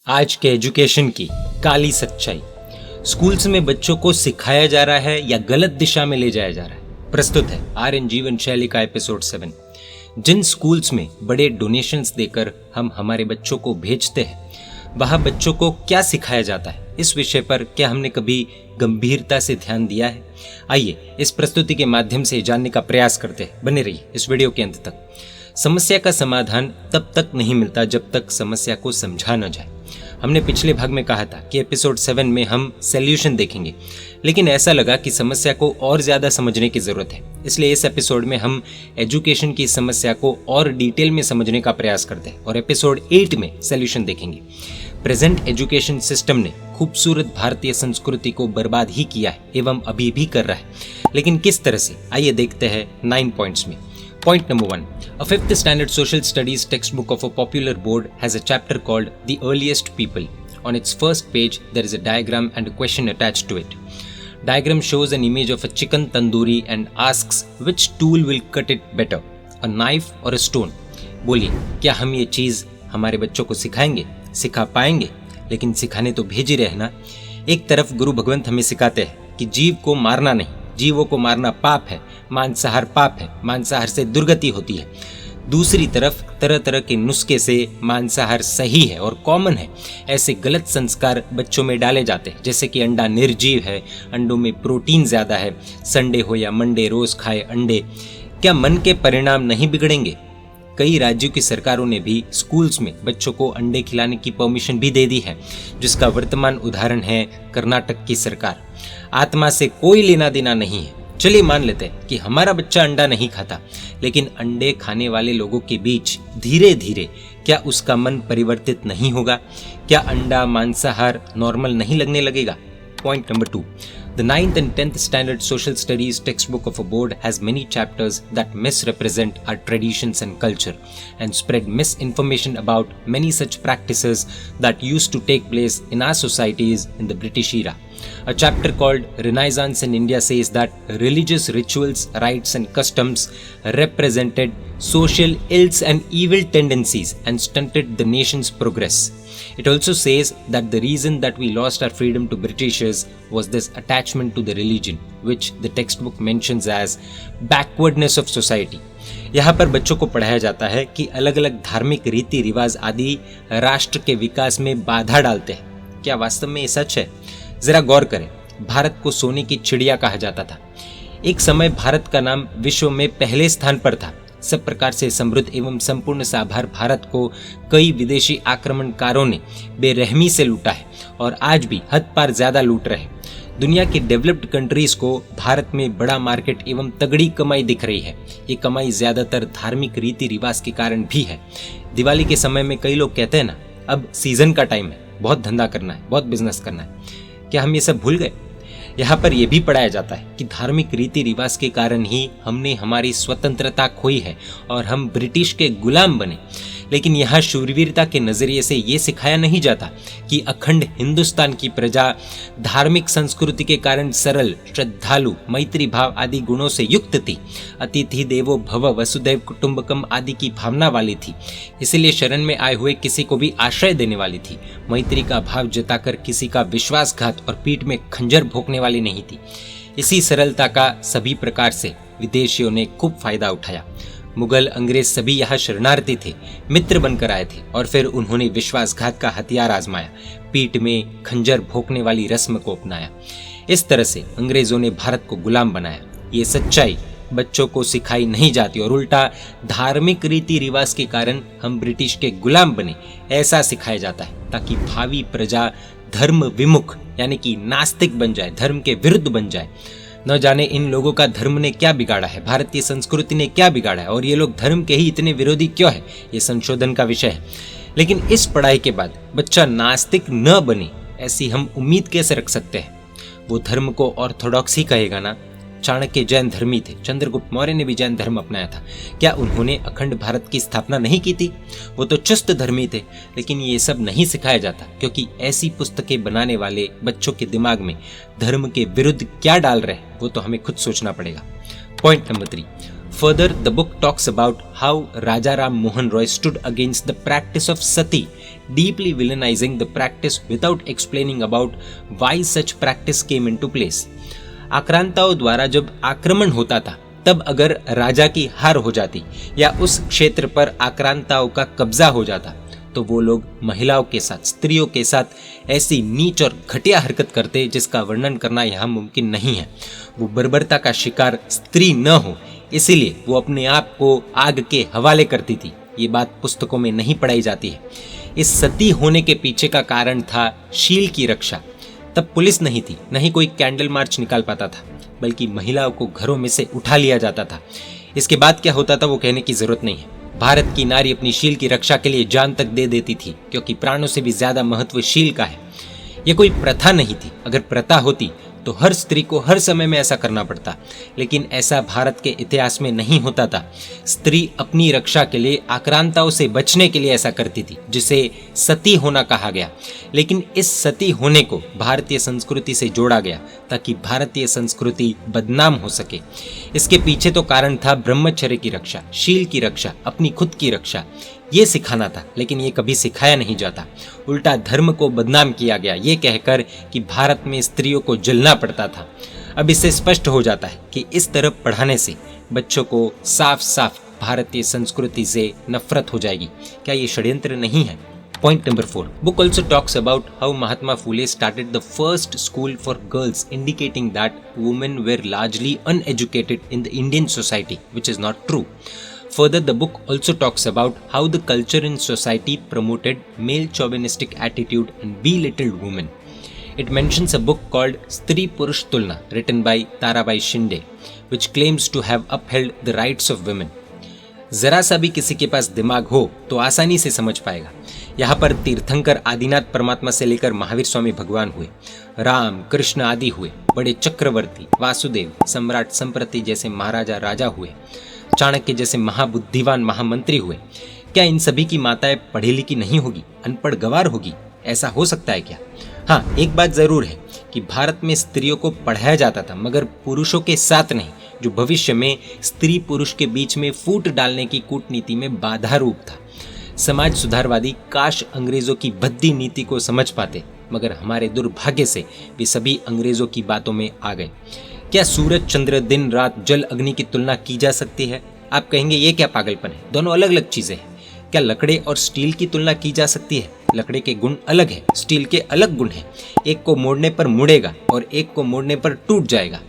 आज के एजुकेशन की काली सच्चाई। स्कूल्स में बच्चों को सिखाया जा रहा है या गलत दिशा में ले जाया जा रहा है। प्रस्तुत है आर्यन जीवन शैली का एपिसोड 7। जिन स्कूल्स में बड़े डोनेशंस देकर हम हमारे बच्चों को भेजते हैं, वहाँ बच्चों को क्या सिखाया जाता है, इस विषय पर क्या हमने कभी गंभीरता से ध्यान दिया है? आइए इस प्रस्तुति के माध्यम से जानने का प्रयास करते हैं। बने रहिए इस वीडियो के अंत तक। समस्या का समाधान तब तक नहीं मिलता जब तक समस्या को समझा न जाए। हमने पिछले भाग में कहा था कि एपिसोड 7 में हम सॉल्यूशन देखेंगे, लेकिन ऐसा लगा कि समस्या को और ज़्यादा समझने की ज़रूरत है। इसलिए इस एपिसोड में हम एजुकेशन की समस्या को और डिटेल में समझने का प्रयास करते हैं और एपिसोड 8 में सॉल्यूशन देखेंगे। प्रेजेंट एजुकेशन सिस्टम ने खूबसूरत भारतीय संस्कृति को बर्बाद ही किया है एवं अभी भी कर रहा है, लेकिन किस तरह से, आइए देखते हैं 9 पॉइंट्स में। Point number 1. A 5th standard social studies textbook of a popular board has a chapter called The Earliest People. On its first page, there is a diagram and a question attached to it. Diagram shows an image of a chicken tandoori and asks which tool will cut it better, a knife or a stone. बोलिए, क्या हम ये चीज़ हमारे बच्चों को सिखाएंगे, सिखा पाएंगे? लेकिन सिखाने तो भेज ही रहे ना। एक तरफ गुरु भगवंत हमें सिखाते हैं कि जीव को मारना नहीं, जीवों को मारना पाप है, मांसाहार पाप है, मांसाहार से दुर्गति होती है। दूसरी तरफ तरह तरह के नुस्खे से मांसाहार सही है और कॉमन है, ऐसे गलत संस्कार बच्चों में डाले जाते हैं, जैसे कि अंडा निर्जीव है, अंडों में प्रोटीन ज़्यादा है, संडे हो या मंडे रोज़ खाए अंडे। क्या मन के परिणाम नहीं बिगड़ेंगे? कई राज्यों की सरकारों ने भी स्कूल्स में बच्चों को अंडे खिलाने की परमिशन भी दे दी है, जिसका वर्तमान उदाहरण है कर्नाटक की सरकार। आत्मा से कोई लेना देना नहीं है। चलिए मान लेते हैं कि हमारा बच्चा अंडा नहीं खाता, लेकिन अंडे खाने वाले लोगों के बीच धीरे धीरे क्या उसका मन परिवर्तित नहीं होगा? क्या अंडा मांसाहार नॉर्मल नहीं लगने लगेगा? Point number 2. The 9th and 10th standard social studies textbook of a board has many chapters that misrepresent our traditions and culture and spread misinformation about many such practices that used to take place in our societies in the British era. A chapter called Renaissance in India says that religious rituals, rites and customs represented social ills and evil tendencies and stunted the nation's progress. It also says that the reason that we lost our freedom to Britishers was this attachment to the religion, which the textbook mentions as backwardness of society. यहाँ पर बच्चों को पढ़ाया जाता है कि अलग अलग धार्मिक रीति रिवाज आदि राष्ट्र के विकास में बाधा डालते हैं। क्या वास्तव में ये सच है? जरा गौर करें। भारत को सोने की चिड़िया कहा जाता था। एक समय भारत का नाम विश्व में पहले स्थान पर था। सब प्रकार से समृद्ध एवं संपूर्ण साभार भारत को कई विदेशी आक्रमणकारों ने बेरहमी से लूटा है और आज भी हद पार ज्यादा लूट रहे हैं। दुनिया की डेवलप्ड कंट्रीज को भारत में बड़ा मार्केट एवं तगड़ी कमाई दिख रही है। ये कमाई ज्यादातर धार्मिक रीति रिवाज के कारण भी है। दिवाली के समय में कई लोग कहते हैं ना, अब सीजन का टाइम है, बहुत धंधा करना है, बहुत बिजनेस करना है। क्या हम ये सब भूल गए? यहाँ पर यह भी पढ़ाया जाता है कि धार्मिक रीति रिवाज के कारण ही हमने हमारी स्वतंत्रता खोई है और हम ब्रिटिश के गुलाम बने। लेकिन यहाँ शूरवीरता के नजरिए से ये सिखाया नहीं जाता कि अखंड हिंदुस्तान की प्रजा धार्मिक संस्कृति के कारण सरल, श्रद्धालु, मैत्री भाव आदि गुणों से युक्त थी। अतिथि देवो भव, वसुदैव कुटुंबकम आदि की भावना वाली थी। इसलिए शरण में आए हुए किसी को भी आश्रय देने वाली थी। मैत्री का भाव जताकर किसी का विश्वासघात और पीठ में खंजर भोंकने वाली नहीं थी। इसी सरलता का सभी प्रकार से विदेशियों ने खूब फायदा उठाया। मुगल, अंग्रेज सभी यहाँ शरणार्थी थे, मित्र बनकर आए थे और फिर उन्होंने विश्वासघात का हथियार आजमाया, पीठ में खंजर भोंकने वाली रस्म को अपनाया। इस तरह से अंग्रेजों ने भारत को गुलाम बनाया। ये सच्चाई बच्चों को सिखाई नहीं जाती और उल्टा धार्मिक रीति रिवाज के कारण हम ब्रिटिश के गुलाम बने, ऐसा सिखाया जाता है ताकि भावी प्रजा धर्म विमुख यानी कि नास्तिक बन जाए, धर्म के विरुद्ध बन जाए। न जाने इन लोगों का धर्म ने क्या बिगाड़ा है, भारतीय संस्कृति ने क्या बिगाड़ा है और ये लोग धर्म के ही इतने विरोधी क्यों है, ये संशोधन का विषय है। लेकिन इस पढ़ाई के बाद बच्चा नास्तिक न बने, ऐसी हम उम्मीद कैसे रख सकते हैं? वो धर्म को ऑर्थोडॉक्सी कहेगा ना। चाणक्य जैन धर्मी थे, चंद्रगुप्त मौर्य ने भी जैन धर्म अपनाया था। क्या उन्होंने अखंड भारत की स्थापना नहीं की थी? वो तो चुस्त धर्मी थे। लेकिन ये सब नहीं सिखाया जाता, क्योंकि ऐसी पुस्तकें बनाने वाले बच्चों के दिमाग में धर्म के विरुद्ध क्या डाल रहे हैं वो तो हमें खुद सोचना पड़ेगा। Point number 3. Further, the book talks about how Raja Ram Mohan Roy stood against the practice of sati, deeply villainizing the practice without explaining about why such practice came into place. आक्रांताओं द्वारा जब आक्रमण होता था तब अगर राजा की हार हो जाती या उस क्षेत्र पर आक्रांताओं का कब्जा हो जाता तो वो लोग महिलाओं के साथ, स्त्रियों के साथ ऐसी नीच और घटिया हरकत करते जिसका वर्णन करना यहाँ मुमकिन नहीं है। वो बर्बरता का शिकार स्त्री न हो इसीलिए वो अपने आप को आग के हवाले करती थी। ये बात पुस्तकों में नहीं पढ़ाई जाती है। इस सती होने के पीछे का कारण था शील की रक्षा। तब पुलिस नहीं थी, न ही कोई कैंडल मार्च निकाल पाता था, बल्कि महिलाओं को घरों में से उठा लिया जाता था। इसके बाद क्या होता था वो कहने की जरूरत नहीं है। भारत की नारी अपनी शील की रक्षा के लिए जान तक दे देती थी, क्योंकि प्राणों से भी ज्यादा महत्व शील का है। यह कोई प्रथा नहीं थी। अगर प्रथा होती तो हर स्त्री को हर समय में ऐसा करना पड़ता, लेकिन ऐसा भारत के इतिहास में नहीं होता था। स्त्री अपनी रक्षा के लिए, आक्रांताओं से बचने के लिए ऐसा करती थी, जिसे सती होना कहा गया। लेकिन इस सती होने को भारतीय संस्कृति से जोड़ा गया ताकि भारतीय संस्कृति बदनाम हो सके। इसके पीछे तो कारण था ब्रह्मचर्य की रक्षा, शील की रक्षा, अपनी खुद की रक्षा। ये सिखाना था, लेकिन ये कभी सिखाया नहीं जाता। उल्टा धर्म को बदनाम किया गया, ये कहकर कि भारत में स्त्रियों को जलना पड़ता था। अब इससे स्पष्ट हो जाता है कि इस तरह पढ़ाने से बच्चों को साफ साफ भारतीय संस्कृति से नफरत हो जाएगी। क्या ये षड्यंत्र नहीं है? Point number 4. Book also talks about how Mahatma Phule started the first school for girls, indicating that women were largely uneducated in the Indian society, which is not true. Further, the book also talks about how the culture in society promoted male chauvinistic attitude and belittled women. It mentions a book called Stri Purush Tulna, written by Tarabai Shinde, which claims to have upheld the rights of women. जरा सा भी किसी के पास दिमाग हो तो आसानी से समझ पाएगा। यहाँ पर तीर्थंकर आदिनाथ परमात्मा से लेकर महावीर स्वामी भगवान हुए, राम कृष्ण आदि हुए, बड़े चक्रवर्ती, वासुदेव, सम्राट संप्रति जैसे महाराजा राजा हुए, चाणक्य जैसे महाबुद्धिवान महामंत्री हुए। क्या इन सभी की माताएं पढ़ी लिखी नहीं होगी, अनपढ़ गवार होगी? ऐसा हो सकता है क्या? हाँ, एक बात जरूर है कि भारत में स्त्रियों को पढ़ाया जाता था, मगर पुरुषों के साथ नहीं, जो भविष्य में स्त्री पुरुष के बीच में फूट डालने की कूटनीति में बाधा रूप था। समाज सुधारवादी काश अंग्रेजों की भद्दी नीति को समझ पाते, मगर हमारे दुर्भाग्य से वे सभी अंग्रेजों की बातों में आ गए। क्या सूरज चंद्र दिन रात जल अग्नि की तुलना की जा सकती है? आप कहेंगे ये क्या पागलपन है, दोनों अलग अलग चीजें हैं। क्या लकड़े और स्टील की तुलना की जा सकती है? लकड़े के गुण अलग है, स्टील के अलग गुण हैं। एक को मोड़ने पर मुड़ेगा और एक को मोड़ने पर टूट जाएगा।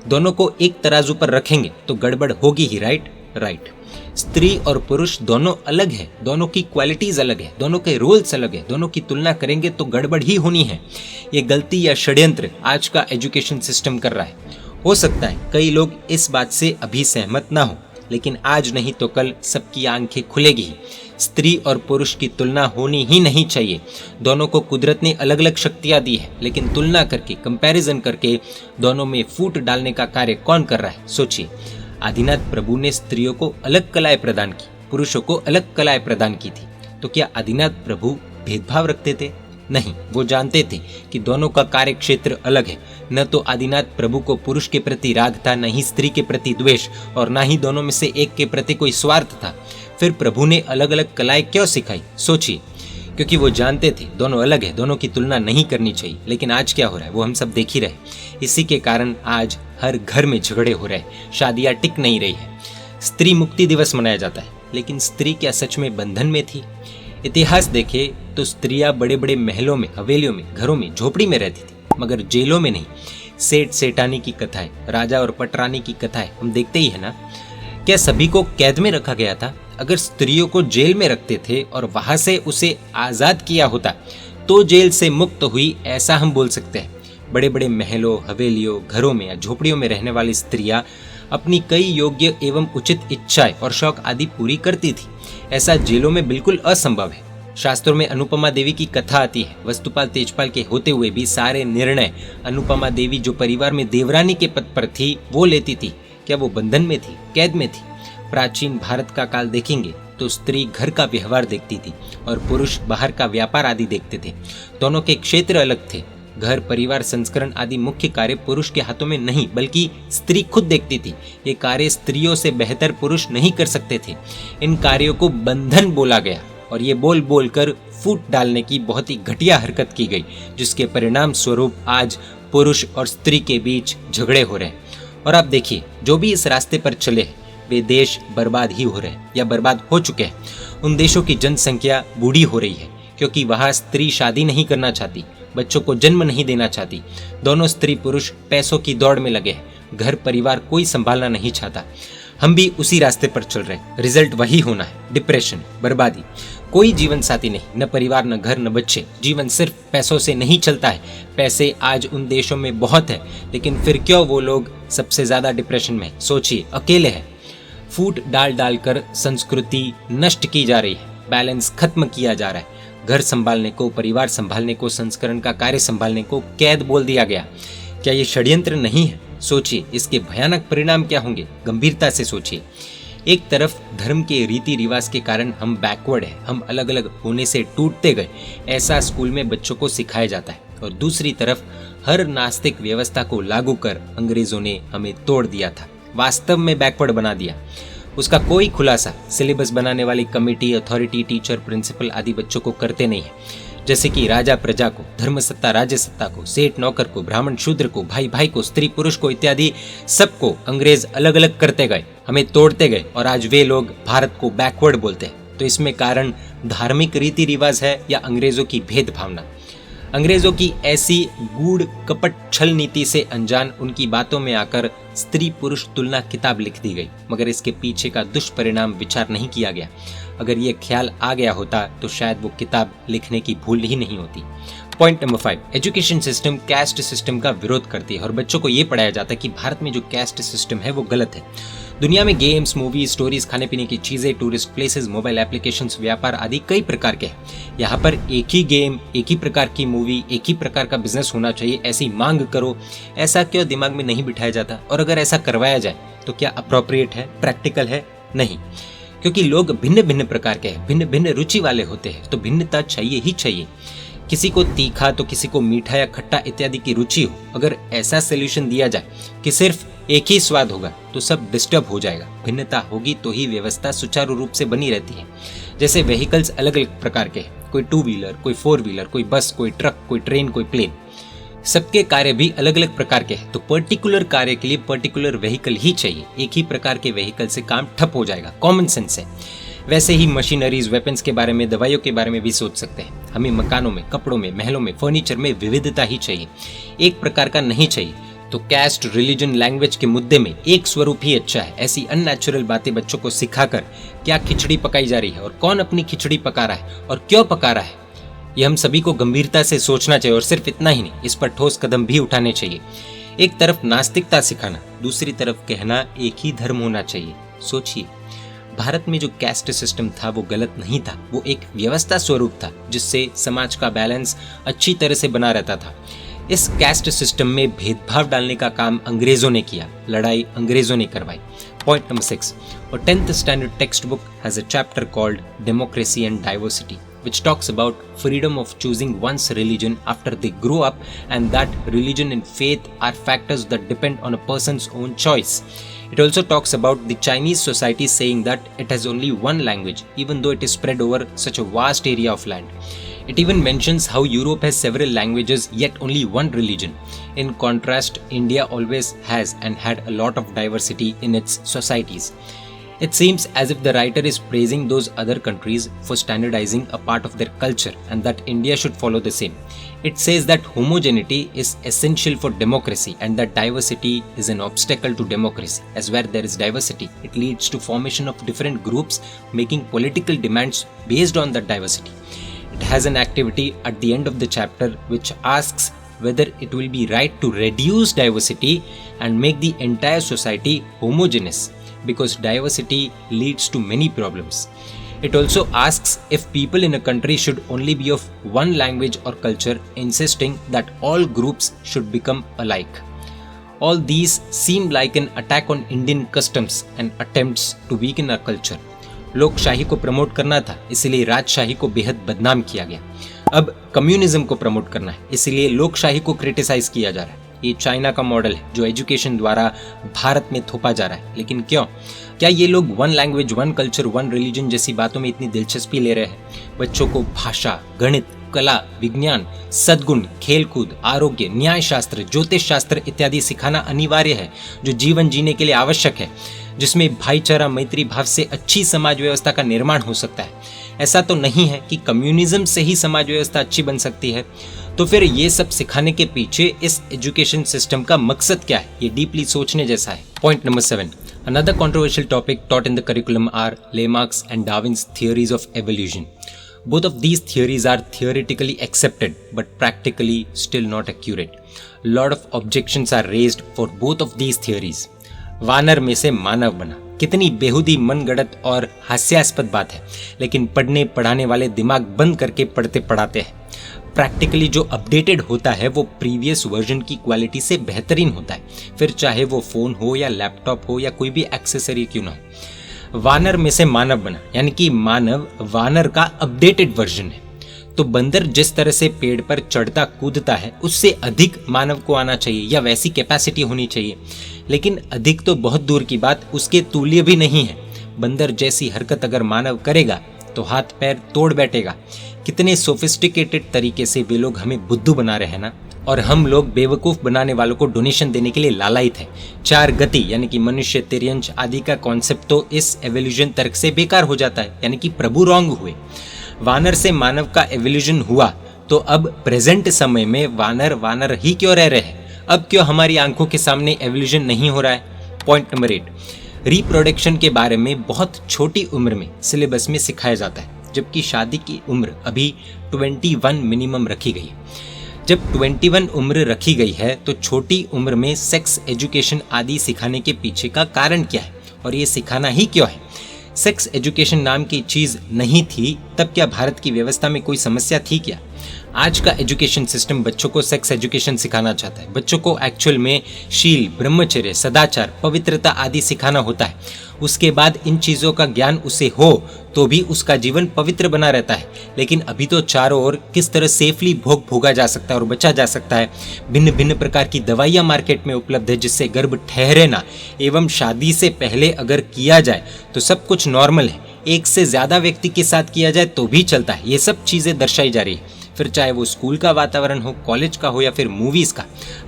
दोनों को एक तराजू पर रखेंगे तो गड़बड़ होगी ही। राइट। स्त्री और पुरुष दोनों अलग है, दोनों की क्वालिटीज अलग है, दोनों के रोल्स अलग है। दोनों की तुलना करेंगे तो गड़बड़ ही होनी है। ये गलती या षड्यंत्र आज का एजुकेशन सिस्टम कर रहा है। हो सकता है कई लोग इस बात से अभी सहमत ना हो, लेकिन आज नहीं तो कल सबकी आंखें खुलेगी ही। स्त्री और पुरुष की तुलना होनी ही नहीं चाहिए। दोनों को कुदरत ने अलग अलग शक्तियां दी है, लेकिन तुलना करके, कंपैरिजन करके दोनों में फूट डालने का कार्य कौन कर रहा है? सोचिए। आदिनाथ प्रभु ने स्त्रियों को अलग कलाएं प्रदान की, पुरुषों को अलग कलाएं प्रदान की थी। तो क्या आदिनाथ प्रभु भेदभाव रखते थे? नहीं, वो जानते थे कि दोनों का कार्य क्षेत्र अलग है। न तो आदिनाथ प्रभु को पुरुष के प्रति राग था, न ही स्त्री के प्रति द्वेष, और न ही दोनों में से एक के प्रति कोई स्वार्थ था। फिर प्रभु ने अलग अलग कलाएं क्यों सिखाई? सोचिए। क्योंकि वो जानते थे दोनों अलग है, दोनों की तुलना नहीं करनी चाहिए। लेकिन आज क्या हो रहा है वो हम सब देख ही रहे। इसी के कारण आज हर घर में झगड़े हो रहे हैं, शादियां टिक नहीं रही है। स्त्री मुक्ति दिवस मनाया जाता है, लेकिन स्त्री क्या सच में बंधन में थी? इतिहास देखे तो स्त्रियां बड़े बड़े महलों में, हवेलियों में, घरों में, झोपड़ी में रहती थी, मगर जेलों में नहीं। सेठ सेठानी की कथाएं, राजा और पटरानी की कथाएं हम देखते ही है ना। क्या सभी को कैद में रखा गया था? अगर स्त्रियों को जेल में रखते थे और वहां से उसे आजाद किया होता तो जेल से मुक्त हुई, ऐसा हम बोल सकते हैं। बड़े बड़े महलों, हवेलियों, घरों में या झोपड़ियों में रहने वाली स्त्रियां अपनी कई योग्य एवं उचित इच्छाएं और शौक आदि पूरी करती थी। ऐसा जेलों में बिल्कुल असंभव है। शास्त्रों में अनुपमा देवी की कथा आती है। वस्तुपाल तेजपाल के होते हुए भी सारे निर्णय अनुपमा देवी, जो परिवार में देवरानी के पद पर थी, वो लेती थी। क्या वो बंधन में थी, कैद में थी? प्राचीन भारत का काल देखेंगे तो स्त्री घर का व्यवहार देखती थी और पुरुष बाहर का व्यापार आदि देखते थे। दोनों के क्षेत्र अलग थे। घर, परिवार, संस्करण आदि मुख्य कार्य पुरुष के हाथों में नहीं, बल्कि स्त्री खुद देखती थी। ये कार्य स्त्रियों से बेहतर पुरुष नहीं कर सकते थे। इन कार्यों को बंधन बोला गया और ये बोल बोल कर फूट डालने की बहुत ही घटिया हरकत की गई, जिसके परिणाम स्वरूप आज पुरुष और स्त्री के बीच झगड़े हो रहे हैं। और आप देखिए, जो भी इस रास्ते पर चले हैं वे देश बर्बाद ही हो रहे हैं या बर्बाद हो चुके हैं। उन देशों की जनसंख्या बूढ़ी हो रही है क्योंकि वहाँ स्त्री शादी नहीं करना चाहती, बच्चों को जन्म नहीं देना चाहती। दोनों स्त्री पुरुष पैसों की दौड़ में लगे हैं, घर परिवार कोई संभालना नहीं चाहता। हम भी उसी रास्ते पर चल रहे हैं, रिजल्ट वही होना है, डिप्रेशन, बर्बादी। कोई जीवन साथी नहीं, न परिवार, न घर, न बच्चे। जीवन सिर्फ पैसों से नहीं चलता है। पैसे आज उन देशों में बहुत है, लेकिन फिर क्यों वो लोग सबसे ज्यादा डिप्रेशन में? सोचिए, अकेले हैं। फूट डाल डाल कर संस्कृति नष्ट की जा रही है, बैलेंस खत्म किया जा रहा है। घर संभालने को, परिवार संभालने को, संस्करण का कार्य संभालने को कैद बोल दिया गया। क्या ये षड्यंत्र नहीं है? सोचिए, इसके भयानक परिणाम क्या होंगे? गंभीरता से सोचिए। एक तरफ धर्म के रीति रिवाज के कारण हम बैकवर्ड हैं, हम अलग अलग होने से टूटते गए, ऐसा स्कूल में बच्चों को सिखाया जाता है। और दूसरी तरफ हर नास्तिक व्यवस्था को लागू कर अंग्रेजों ने हमें तोड़ दिया था, वास्तव में बैकवर्ड बना दिया। उसका कोई खुलासा सिलेबस बनाने वाली कमेटी, अथॉरिटी, टीचर, प्रिंसिपल आदि बच्चों को करते नहीं है। जैसे कि राजा प्रजा को, धर्म सत्ता राज्य सत्ता को, सेठ नौकर को, ब्राह्मण शूद्र को, भाई भाई को, स्त्री पुरुष को इत्यादि सबको अंग्रेज अलग अलग करते गए, हमें तोड़ते गए, और आज वे लोग भारत को बैकवर्ड बोलते हैं। तो इसमें कारण धार्मिक रीति रिवाज है या अंग्रेजों की भेदभावना? अंग्रेजों की ऐसी गूढ़ कपट छल नीति से अनजान उनकी बातों में आकर स्त्री पुरुष तुलना किताब लिख दी गई, मगर इसके पीछे का दुष्परिणाम विचार नहीं किया गया। अगर ये ख्याल आ गया होता तो शायद वो किताब लिखने की भूल ही नहीं होती। Point number 5, education system caste system का विरोध करती है और बच्चों को ये पढ़ाया जाता है कि भारत में जो कैस्ट सिस्टम है वो गलत है। दुनिया में गेम्स, मूवीज, स्टोरीज, खाने पीने की चीजें, टूरिस्ट प्लेसेस, मोबाइल एप्लीकेशंस, व्यापार आदि कई प्रकार के हैं। यहाँ पर एक ही गेम, एक ही प्रकार की मूवी, एक ही प्रकार का बिजनेस होना चाहिए, ऐसी मांग करो, ऐसा क्यों दिमाग में नहीं बिठाया जाता? और अगर ऐसा करवाया जाए तो क्या अप्रोप्रिएट है, प्रैक्टिकल है? नहीं, क्योंकि लोग भिन्न भिन्न प्रकार के हैं, भिन्न भिन्न रुचि वाले होते हैं, तो भिन्नता चाहिए ही चाहिए। किसी को तीखा तो किसी को मीठा या खट्टा इत्यादि की रुचि हो। अगर ऐसा सोल्यूशन दिया जाए कि सिर्फ एक ही स्वाद होगा तो सब डिस्टर्ब हो जाएगा। भिन्नता होगी तो ही व्यवस्था सुचारू रूप से बनी रहती है। जैसे व्हीकल्स अलग अलग प्रकार के हैं, कोई 2 व्हीलर, कोई 4 व्हीलर, कोई बस, कोई ट्रक, कोई ट्रेन, कोई प्लेन, सबके कार्य भी अलग अलग प्रकार के हैं। तो पर्टिकुलर कार्य के लिए पर्टिकुलर व्हीकल ही चाहिए। एक ही प्रकार के व्हीकल से काम ठप हो जाएगा, कॉमन सेंस है। वैसे ही मशीनरीज, वेपन्स के बारे में, दवाइयों के बारे में भी सोच सकते हैं। हमें मकानों में, कपड़ों में, महलों में, फर्नीचर में विविधता ही चाहिए, एक प्रकार का नहीं चाहिए। तो कैस्ट, रिलीजन, लैंग्वेज के मुद्दे में एक स्वरूप ही अच्छा है। ऐसी अननेचुरल बातें बच्चों को सिखाकर क्या खिचड़ी पकाई जा रही है और कौन अपनी खिचड़ी पका रहा है और क्यों पका रहा है, ये हम सभी को गंभीरता से सोचना चाहिए। और सिर्फ इतना ही नहीं, इस पर ठोस कदम भी उठाने चाहिए। एक तरफ नास्तिकता सिखाना, दूसरी तरफ कहना एक ही धर्म होना चाहिए। सोचिए, भारत में जो कैस्ट सिस्टम था वो गलत नहीं था, वो एक व्यवस्था स्वरूप था जिससे समाज का बैलेंस अच्छी तरह से बना रहता था। इस कैस्ट सिस्टम में भेदभाव डालने का काम अंग्रेजों ने किया, लड़ाई अंग्रेजों ने करवाई। पॉइंट नंबर 6, और 10th standard text book has a chapter called democracy and diversity, which talks about freedom of choosing one's religion after they grow up, and that religion and faith are factors that depend on a person's own choice. It also talks about the Chinese society saying that it has only one language, even though it is spread over such a vast area of land. It even mentions how Europe has several languages yet only one religion. In contrast, India always has and had a lot of diversity in its societies. It seems as if the writer is praising those other countries for standardizing a part of their culture and that India should follow the same. It says that homogeneity is essential for democracy and that diversity is an obstacle to democracy, as where there is diversity, it leads to formation of different groups making political demands based on that diversity. It has an activity at the end of the chapter which asks whether it will be right to reduce diversity and make the entire society homogeneous, because diversity leads to many problems. It also asks if people in a country should only be of one language or culture, insisting that all groups should become alike. All these seem like an attack on Indian customs and attempts to weaken our culture. लोकशाही को promote करना था, इसलिए राजशाही को बेहद बदनाम किया गया। अब कम्युनिज्म को प्रमोट करना है, इसलिए लोकशाही को क्रिटिसाइज किया जा रहा है। ये चाइना का मॉडल है जो एजुकेशन द्वारा भारत में थोपा जा रहा है। लेकिन क्यों? क्या ये लोग one language, one culture, one religion जैसी बातों में इतनी दिलचस्पी ले रहे हैं? बच्चों को भाषा, गणित, कला, विज्ञान, सद्गुण, खेलकूद, आरोग्य, न्याय शास्त्र, ज्योतिष शास्त्र इत्यादि सिखाना अनिवार्य है, जो जीवन जीने के लिए आवश्यक है, जिसमें भाईचारा, मैत्री भाव से अच्छी समाज व्यवस्था का निर्माण हो सकता है। ऐसा तो नहीं है कि कम्युनिज्म से ही समाज व्यवस्था अच्छी बन सकती है। तो फिर ये सब सिखाने के पीछे इस एजुकेशन सिस्टम का मकसद क्या है? ये डीपली सोचने जैसा है। Point number 7, another controversial topic taught in the curriculum are Lamarck's and Darwin's theories of evolution. Both of these theories are theoretically accepted but practically still not accurate. Lot of objections are raised for both of these theories. वानर में से मानव बना, कितनी बेहुदी, मनगढ़ंत और हास्यास्पद बात है, लेकिन पढ़ने पढ़ाने वाले दिमाग बंद करके पढ़ते पढ़ाते हैं। प्रैक्टिकली जो अपडेटेड होता है वो प्रीवियस वर्जन की क्वालिटी से बेहतरीन होता है, फिर चाहे वो फोन हो या लैपटॉप हो या कोई भी एक्सेसरी क्यों ना हो। वानर में से मानव बना, यानी कि मानव वानर का अपडेटेड वर्जन है। तो बंदर जिस तरह से पेड़ पर चढ़ता कूदता है, उससे अधिक मानव को आना चाहिए या वैसी कैपेसिटी होनी चाहिए, लेकिन अधिक तो बहुत दूर की बात, उसके तुल्य भी नहीं है। बंदर जैसी हरकत अगर मानव करेगा तो हाथ पैर तोड़ बैठेगा। कितने सोफिस्टिकेटेड तरीके से वे लोग हमें बुद्धू बना रहे हैं ना, और हम लोग बेवकूफ बनाने वालों को डोनेशन देने के लिए लालायित है। 4 गति यानी कि मनुष्य, तिर्यंश आदि का कॉन्सेप्ट तो इस एवोल्यूशन तर्क से बेकार हो जाता है, यानी कि प्रभु रॉन्ग हुए। वानर से मानव का एवोल्यूशन हुआ तो अब प्रेजेंट समय में वानर वानर ही क्यों रह रहे हैं? अब क्यों हमारी आंखों के सामने एवोल्यूशन नहीं हो रहा है? पॉइंट नंबर 8, रिप्रोडक्शन के बारे में बहुत छोटी उम्र में सिलेबस में सिखाया जाता है, जबकि शादी की उम्र अभी 21 मिनिमम रखी गई है। जब 21 उम्र रखी गई है तो छोटी उम्र में सेक्स एजुकेशन आदि सिखाने के पीछे का कारण क्या है, और ये सिखाना ही क्यों है? सेक्स एजुकेशन नाम की चीज नहीं थी तब क्या भारत की व्यवस्था में कोई समस्या थी क्या? आज का एजुकेशन सिस्टम बच्चों को सेक्स एजुकेशन सिखाना चाहता है। बच्चों को एक्चुअल में शील, ब्रह्मचर्य, सदाचार, पवित्रता आदि सिखाना होता है। उसके बाद इन चीज़ों का ज्ञान उसे हो तो भी उसका जीवन पवित्र बना रहता है। लेकिन अभी तो चारों ओर किस तरह सेफली भोग भोगा जा सकता है और बचा जा सकता है। भिन्न भिन्न प्रकार की दवाइयाँ मार्केट में उपलब्ध है जिससे गर्भ ठहरे ना, एवं शादी से पहले अगर किया जाए तो सब कुछ नॉर्मल है। एक से ज़्यादा व्यक्ति के साथ किया जाए तो भी चलता है। ये सब चीज़ें दर्शाई जा रही है, फिर चाहे वो स्कूल का वातावरण हो, कॉलेज का हो या फिर मूवीज का।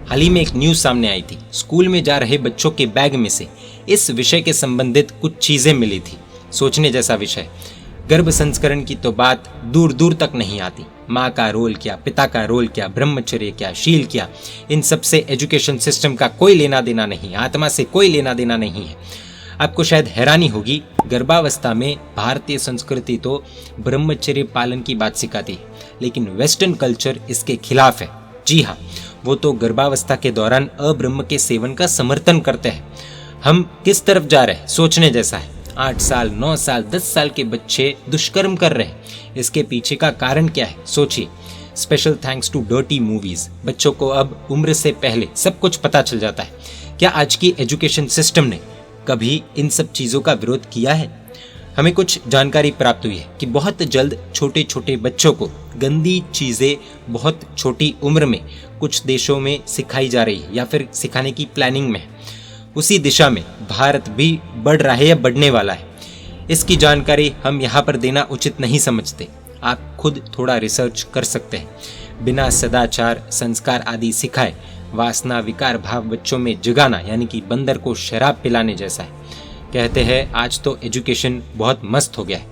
हाल ही में एक न्यूज़ सामने आई थी, स्कूल में जा रहे बच्चों के बैग में से इस विषय के संबंधित कुछ चीज़ें मिली थी। सोचने जैसा विषय। गर्भ संस्करण की तो बात दूर दूर तक नहीं आती। माँ का रोल क्या, पिता का रोल क्या, ब्रह्मचर्य क्या, शील क्या, इन सब से एजुकेशन सिस्टम का कोई लेना देना नहीं, आत्मा से कोई लेना देना नहीं है। आपको शायद हैरानी होगी, गर्भावस्था में भारतीय संस्कृति तो ब्रह्मचर्य पालन की बात सिखाती है, लेकिन वेस्टर्न कल्चर इसके खिलाफ है। जी हाँ, वो तो गर्भावस्था के दौरान अब्रह्म के सेवन का समर्थन करते हैं। हम किस तरफ जा रहे हैं, सोचने जैसा है। 8 साल, 9 साल, 10 साल के बच्चे दुष्कर्म कर रहे हैं। इसके पीछे का कारण क्या है, सोचिए। Special thanks to dirty movies, बच्चों को अब उम्र से पहले सब कुछ पता चल जाता है। क्या आज की एजुकेशन सिस्टम ने कभी इन सब चीज़ों का विरोध किया है? हमें कुछ जानकारी प्राप्त हुई है कि बहुत जल्द छोटे छोटे बच्चों को गंदी चीज़ें बहुत छोटी उम्र में कुछ देशों में सिखाई जा रही है या फिर सिखाने की प्लानिंग में है। उसी दिशा में भारत भी बढ़ रहा है या बढ़ने वाला है। इसकी जानकारी हम यहाँ पर देना उचित नहीं समझते। आप खुद थोड़ा रिसर्च कर सकते हैं। बिना सदाचार, संस्कार आदि सिखाए वासना, विकार भाव बच्चों में जगाना यानी कि बंदर को शराब पिलाने जैसा है। कहते हैं आज तो एजुकेशन बहुत मस्त हो गया है,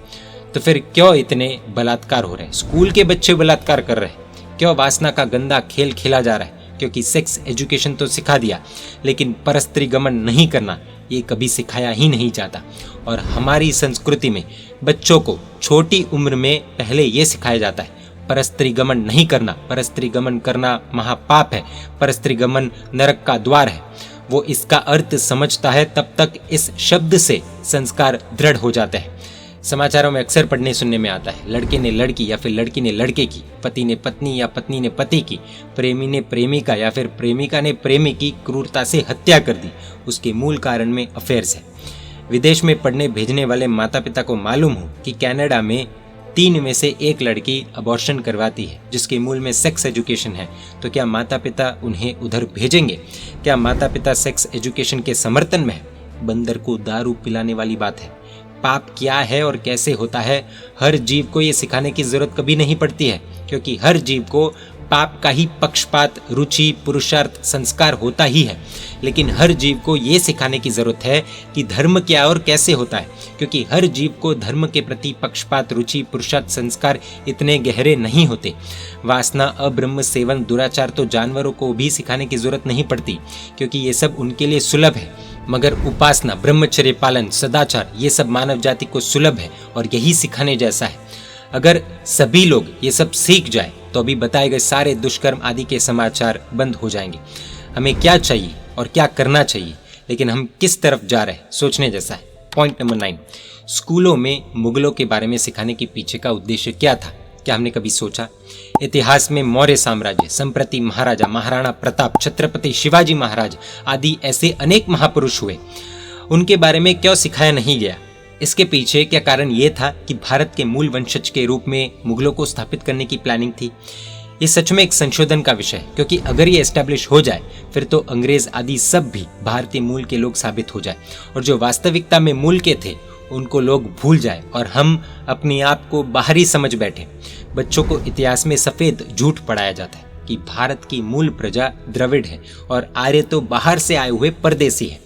तो फिर क्यों इतने बलात्कार हो रहे हैं? स्कूल के बच्चे बलात्कार कर रहे हैं। क्यों वासना का गंदा खेल खेला जा रहा है? क्योंकि सेक्स एजुकेशन तो सिखा दिया, लेकिन परस्त्री गमन नहीं करना ये कभी सिखाया ही नहीं जाता। और हमारी संस्कृति में बच्चों को छोटी उम्र में पहले ये सिखाया जाता है, परस्त्री गमन नहीं करना। परस्त्री गमन करना महापाप है, परस्त्री गमन नरक का द्वार है। वो इसका अर्थ समझता है तब तक इस शब्द से संस्कार दृढ़ हो जाते हैं। समाचारों में अक्सर पढ़ने सुनने में आता है, लड़के ने लड़की या फिर लड़की ने लड़के की, पति ने पत्नी या पत्नी ने पति की, प्रेमी ने प्रेमिका या फिर प्रेमिका ने प्रेमी की क्रूरता से हत्या कर दी। उसके मूल कारण में अफेयर्स है। विदेश में पढ़ने भेजने वाले माता पिता को मालूम हो कि कनाडा में 3 में से 1 लड़की अबॉर्शन करवाती है, जिसके मूल में सेक्स एजुकेशन है, तो क्या माता पिता उन्हें उधर भेजेंगे? क्या माता पिता सेक्स एजुकेशन के समर्थन में है? बंदर को दारू पिलाने वाली बात है। पाप क्या है और कैसे होता है, हर जीव को ये सिखाने की जरूरत कभी नहीं पड़ती है, क्योंकि हर जीव को पाप का ही पक्षपात, रुचि, पुरुषार्थ, संस्कार होता ही है। लेकिन हर जीव को ये सिखाने की जरूरत है कि धर्म क्या और कैसे होता है, क्योंकि हर जीव को धर्म के प्रति पक्षपात, रुचि, पुरुषार्थ, संस्कार इतने गहरे नहीं होते। वासना, अब्रह्म सेवन, दुराचार तो जानवरों को भी सिखाने की जरूरत नहीं पड़ती, क्योंकि ये सब उनके लिए सुलभ है। मगर उपासना, ब्रह्मचर्य पालन, सदाचार, ये सब मानव जाति को सुलभ है और यही सिखाने जैसा है। अगर सभी लोग ये सब सीख जाए तो अभी बताए गए सारे दुष्कर्म आदि के समाचार बंद हो जाएंगे। हमें क्या चाहिए और क्या करना चाहिए, लेकिन हम किस तरफ जा रहे हैं, सोचने जैसा है। पॉइंट नंबर 9, स्कूलों में मुगलों के बारे में सिखाने के पीछे का उद्देश्य क्या था? क्या हमने कभी सोचा? इतिहास में मौर्य साम्राज्य, संप्रति महाराजा, महाराणा प्रताप, छत्रपति शिवाजी महाराज आदि ऐसे अनेक महापुरुष हुए, उनके बारे में क्यों सिखाया नहीं गया? इसके पीछे क्या कारण ये था कि भारत के मूल वंशज के रूप में मुगलों को स्थापित करने की प्लानिंग थी? ये सच में एक संशोधन का विषय है, क्योंकि अगर ये एस्टेब्लिश हो जाए फिर तो अंग्रेज आदि सब भी भारतीय मूल के लोग साबित हो जाए और जो वास्तविकता में मूल के थे उनको लोग भूल जाए और हम अपने आप को बाहरी समझ बैठे। बच्चों को इतिहास में सफेद झूठ पढ़ाया जाता है कि भारत की मूल प्रजा द्रविड़ है और आर्य तो बाहर से आए हुए परदेसी है।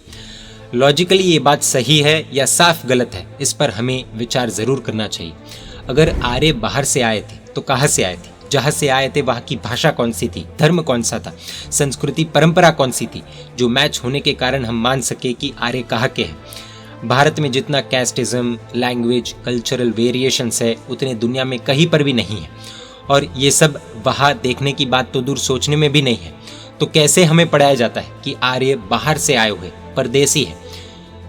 लॉजिकली ये बात सही है या साफ गलत है, इस पर हमें विचार जरूर करना चाहिए। अगर आर्य बाहर से आए थे तो कहाँ से आए थे? जहाँ से आए थे वहाँ की भाषा कौन सी थी, धर्म कौन सा था, संस्कृति परंपरा कौन सी थी, जो मैच होने के कारण हम मान सके कि आर्य कहाँ के हैं। भारत में जितना कैस्टिज्म, लैंग्वेज, कल्चरल वेरिएशंस है उतने दुनिया में कहीं पर भी नहीं है, और ये सब वहाँ देखने की बात तो दूर, सोचने में भी नहीं है। तो कैसे हमें पढ़ाया जाता है कि आर्य बाहर से आए हुए परदेसी है?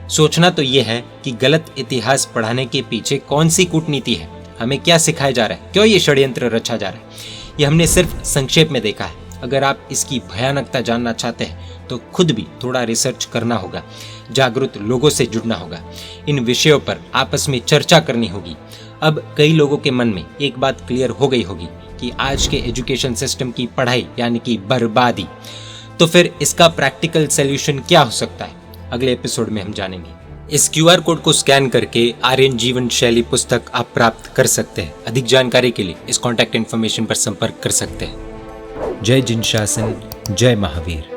सोचना तो ये है कि गलत इतिहास पढ़ाने के पीछे कौन सी कूटनीति है, हमें क्या सिखाया जा रहा है, क्यों ये षड्यंत्र रचा जा रहा है, ये हमने सिर्फ संक्षेप में देखा है। अगर आप इसकी भयानकता जानना चाहते हैं तो खुद भी थोड़ा रिसर्च करना होगा, जागरूक लोगों से जुड़ना होगा, इन विषयों पर आपस में चर्चा करनी होगी। अब कई लोगों के मन में एक बात क्लियर हो गई होगी कि आज के एजुकेशन सिस्टम की पढ़ाई यानी कि बर्बादी। तो फिर इसका प्रैक्टिकल सॉल्यूशन क्या हो सकता है, अगले एपिसोड में हम जानेंगे। इस QR कोड को स्कैन करके आर्यन जीवन शैली पुस्तक आप प्राप्त कर सकते हैं। अधिक जानकारी के लिए इस कॉन्टैक्ट इन्फॉर्मेशन पर संपर्क कर सकते हैं। जय जिन शासन, जय महावीर।